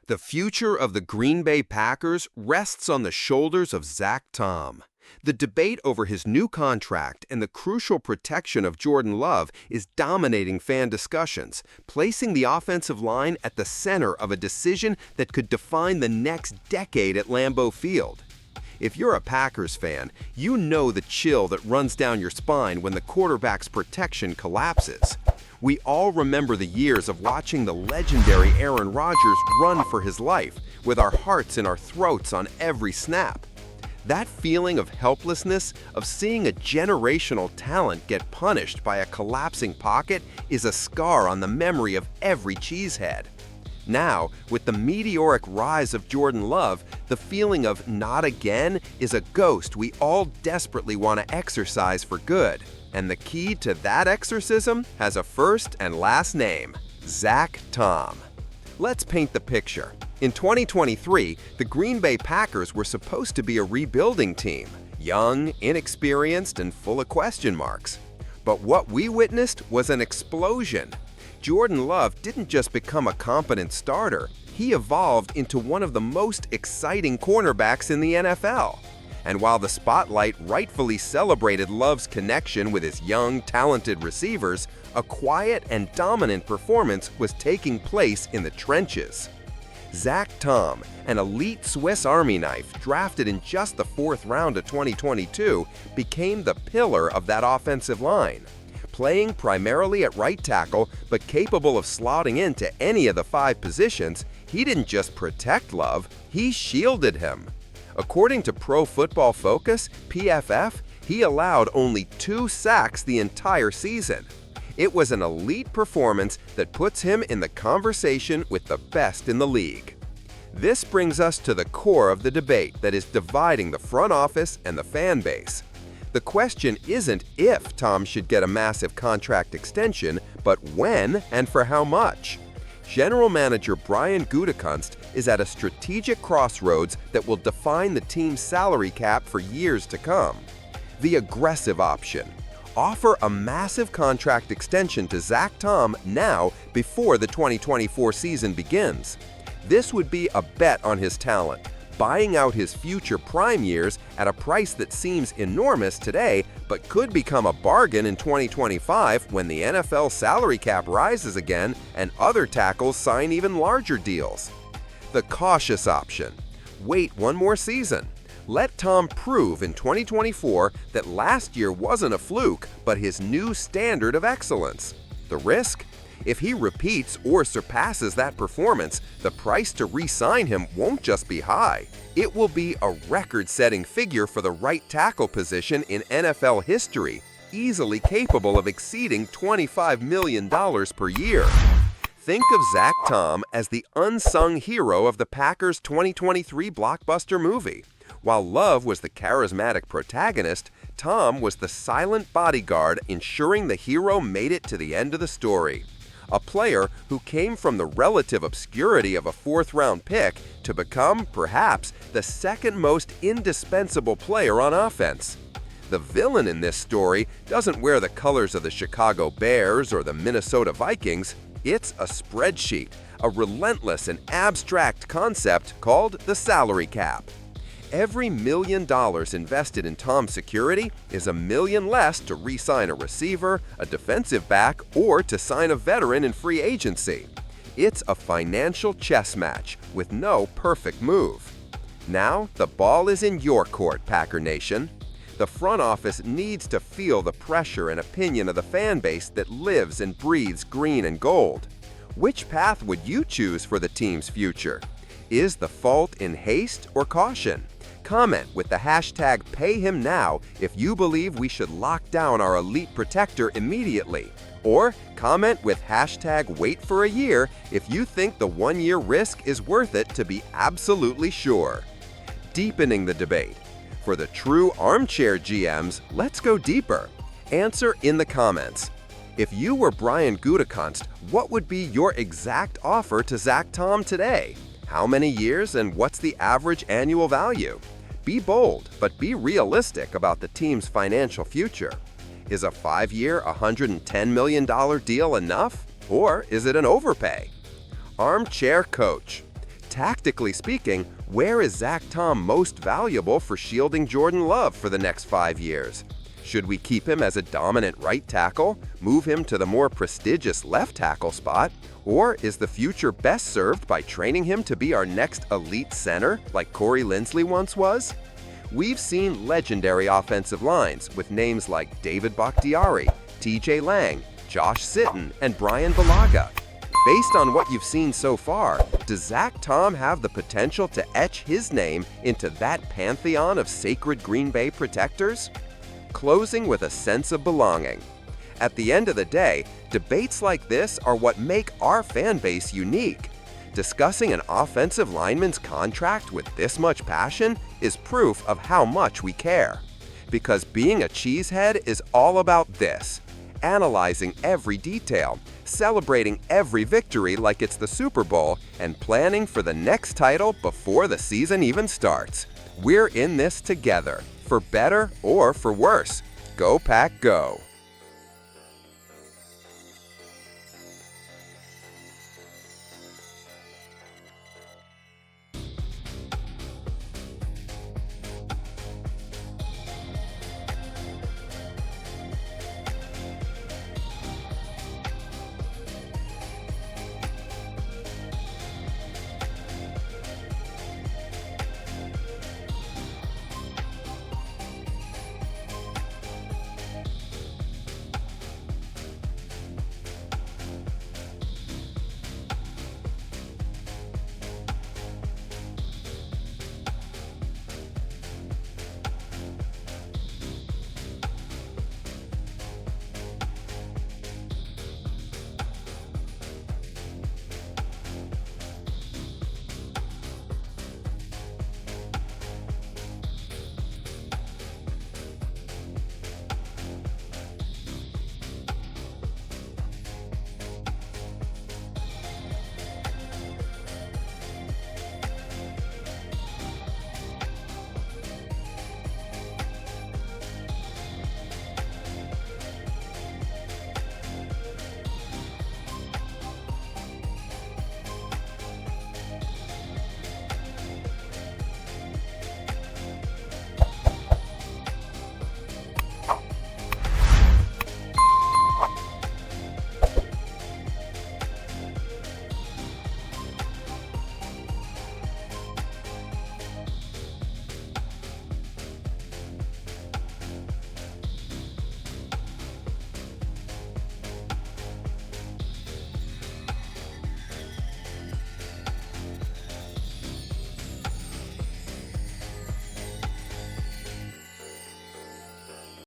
The future of the Green Bay Packers rests on the shoulders of Zach Tom. The debate over his new contract and the crucial protection of Jordan Love is dominating fan discussions, placing the offensive line at the center of a decision that could define the next decade at Lambeau Field. If you're a Packers fan, you know the chill that runs down your spine when the quarterback's protection collapses. We all remember the years of watching the legendary Aaron Rodgers run for his life, with our hearts in our throats on every snap. That feeling of helplessness, of seeing a generational talent get punished by a collapsing pocket, is a scar on the memory of every cheesehead. Now, with the meteoric rise of Jordan Love, the feeling of not again is a ghost we all desperately want to exorcise for good. And the key to that exorcism has a first and last name: Zach Tom. Let's paint the picture. In 2023, the Green Bay Packers were supposed to be a rebuilding team, young, inexperienced, and full of question marks. But what we witnessed was an explosion. Jordan Love didn't just become a competent starter, he evolved into one of the most exciting cornerbacks in the NFL. And while the spotlight rightfully celebrated Love's connection with his young, talented receivers, a quiet and dominant performance was taking place in the trenches. Zach Tom, an elite Swiss Army knife drafted in just the 4th round of 2022, became the pillar of that offensive line. Playing primarily at right tackle, but capable of slotting into any of the 5 positions, he didn't just protect Love, he shielded him. According to Pro Football Focus, PFF, he allowed only 2 sacks the entire season. It was an elite performance that puts him in the conversation with the best in the league. This brings us to the core of the debate that is dividing the front office and the fan base. The question isn't if Tom should get a massive contract extension, but when and for how much. General Manager Brian Gutekunst is at a strategic crossroads that will define the team's salary cap for years to come. The aggressive option: offer a massive contract extension to Zach Tom now before the 2024 season begins. This would be a bet on his talent, buying out his future prime years at a price that seems enormous today but could become a bargain in 2025 when the NFL salary cap rises again and other tackles sign even larger deals. The cautious option: wait one more season. Let Tom prove in 2024 that last year wasn't a fluke but his new standard of excellence. The risk? If he repeats or surpasses that performance, the price to re-sign him won't just be high. It will be a record-setting figure for the right tackle position in NFL history, easily capable of exceeding $25 million per year. Think of Zach Tom as the unsung hero of the Packers' 2023 blockbuster movie. While Love was the charismatic protagonist, Tom was the silent bodyguard ensuring the hero made it to the end of the story. A player who came from the relative obscurity of a 4th-round pick to become, perhaps, the second most indispensable player on offense. The villain in this story doesn't wear the colors of the Chicago Bears or the Minnesota Vikings. It's a spreadsheet, a relentless and abstract concept called the salary cap. Every $1 million invested in Tom's security is $1 million less to re-sign a receiver, a defensive back, or to sign a veteran in free agency. It's a financial chess match with no perfect move. Now, the ball is in your court, Packer Nation. The front office needs to feel the pressure and opinion of the fan base that lives and breathes green and gold. Which path would you choose for the team's future? Is the fault in haste or caution? Comment with the hashtag #PayHimNow if you believe we should lock down our elite protector immediately. Or comment with hashtag #WaitForAYear if you think the 1-year risk is worth it to be absolutely sure. Deepening the debate. For the true armchair GMs, let's go deeper. Answer in the comments. If you were Brian Gutekunst, what would be your exact offer to Zach Tom today? How many years and what's the average annual value? Be bold, but be realistic about the team's financial future. Is a 5-year, $110 million deal enough? Or is it an overpay? Armchair Coach. Tactically speaking, where is Zach Tom most valuable for shielding Jordan Love for the next 5 years? Should we keep him as a dominant right tackle, move him to the more prestigious left tackle spot, or is the future best served by training him to be our next elite center like Corey Linsley once was? We've seen legendary offensive lines with names like David Bakhtiari, TJ Lang, Josh Sitton, and Brian Bulaga. Based on what you've seen so far, does Zach Tom have the potential to etch his name into that pantheon of sacred Green Bay protectors? Closing with a sense of belonging. At the end of the day, debates like this are what make our fan base unique. Discussing an offensive lineman's contract with this much passion is proof of how much we care. Because being a cheesehead is all about this: analyzing every detail, celebrating every victory like it's the Super Bowl, and planning for the next title before the season even starts. We're in this together, for better or for worse. Go Pack Go!